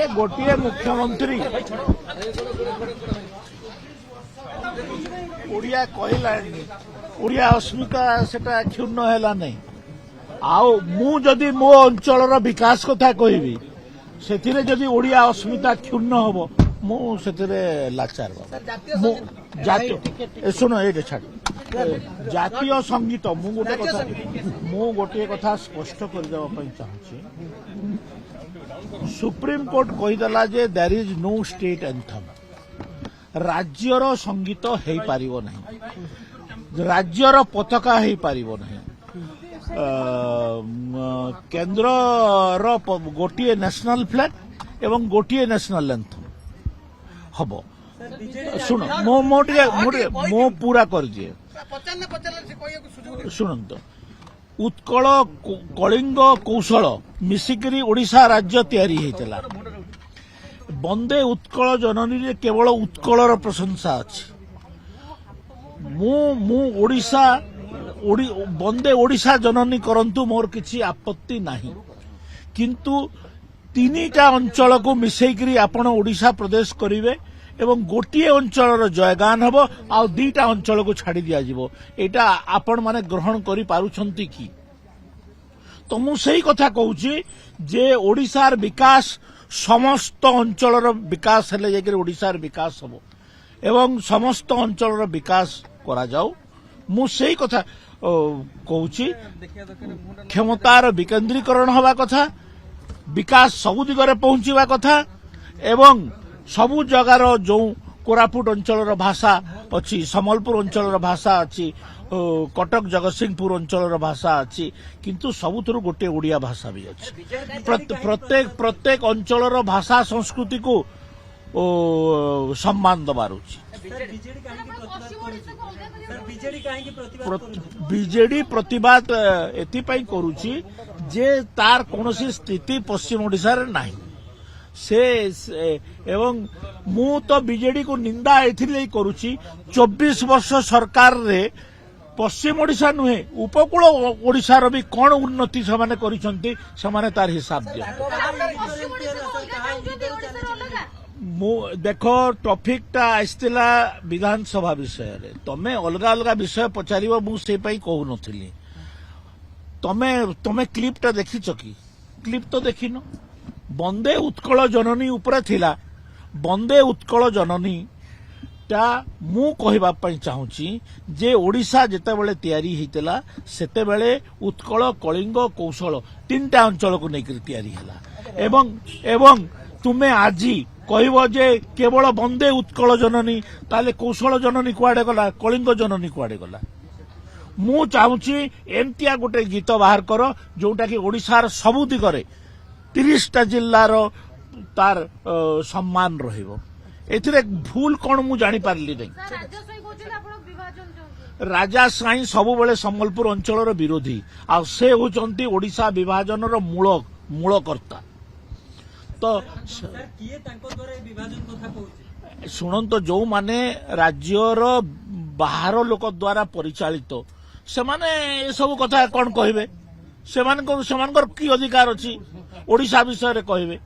गोटे मुख्यमंत्री ओडिया कहला ओडिया अस्मिता सेटा क्षुण्ण हैला नहीं आउ मु जदि मो अंचल विकास कथा कहबी से जदि ओडिया अस्मिता क्षुण्ण हम मु से लाचार शुण ये छाड़ जातीय संगीत मु गोटे कथा स्पष्ट करदेवाई चाहूँगी सुप्रीम कोर्ट कहीदेला जे there is no state anthem राज्यर संगीत हो पारिबो नहीं राज्यर पताका हो पारिबो नहीं केंद्र गोटे नेशनल फ्लैग एवं गोटे नेशनल एंथम हम शुण मो पूरा कर दिए शुणत उत्कल कलिंग कौशल मिसिकरी ओडिशा राज्य तैयारी होता बंदे उत्कल जननी केवल उत्कलर प्रशंसा अच्छी मु ओडिशा बंदे ओडिशा जननी करंतु मोर किछि आपत्ति नाही किंतु तीनिटा अंचल को मिसेकरी आपण ओडिशा प्रदेश करिवे एवं गोटे अंचल जयगान हब आ दीटा अंचल को छाड़ी दिया जिवो एटा आपण माने ग्रहण करि पारुछंती की तो मु सही कथा कहूची जे ओडिशार विकास समस्त अंचल विकास हेले जेकि ओडिशार विकास हब एवं समस्त अंचल विकास करा जाऊ मु सही कथा कहूची क्षमतार विकेंद्रीकरण हवा कथा विकास सबु दिगरे पहुंचीवा कथा एवं सबु जगार जो कोरापुट अंचल भाषा अच्छी सम्बलपुर अंचल भाषा अच्छी कटक जगतसिंहपुर अंचल भाषा अच्छी किंतु सबुथुरु गोटे ओडिया भाषा भी अच्छी प्रत्येक अंचल भाषा संस्कृति को सम्मान दबार बीजेडी प्रतिवाद एथिपाई करुची जे तार कोनोसी स्थिति पश्चिम ओडिशा रे नाही से एवं मु तो बीजेडी को निंदा एथिले करुची 24 वर्ष सरकार रे पश्चिम ओडिशा नुहे उपकूल ओडिशा भी कौन उन्नति से करिसंती समाने तार हिसाब दिया देख टॉपिक टा आइसतिला विधानसभा विषय रे तमे अलग अलग विषय पचारिबो मु से पई कहू नथिली तमे क्लिप टा देखिछ की क्लिप तो देखिनो बंदे उत्कल जननी उपरे थिला बंदे उत्कल जननी टा मु कहबा पई चाहूची जे ओडिशा जेते बेले तयारी हेतला सेते बेले उत्कल कलिंग कौशल तीनटा अंचल को नेकर तयारी हला एवं तुमे आजी कहबो जे केवल बंदे उत्कल जननी ताले कौशल जननी कुआडे गला कलिंग जननी कुआडे गला मु चाहूची एमतिया गोटे गीत बाहर कर जोटा कि ओडिशार सबु दिगरे 30टा जिल्लार तार सम्मान रहिबो एथिरे भूल कोन मु जानि पारली नै राजा साई सबु बेले सम्बलपुर अंचलर विरोधी आ से होचंती ओडिशा विभाजनर मूलकर्ता तो शुणत जो माने राज्यर बाहर लोक द्वारा परिचालित से माने सब कथा कौन कहबे सेमानकर की अधिकार अछि ओडिशा विषय रे कहबे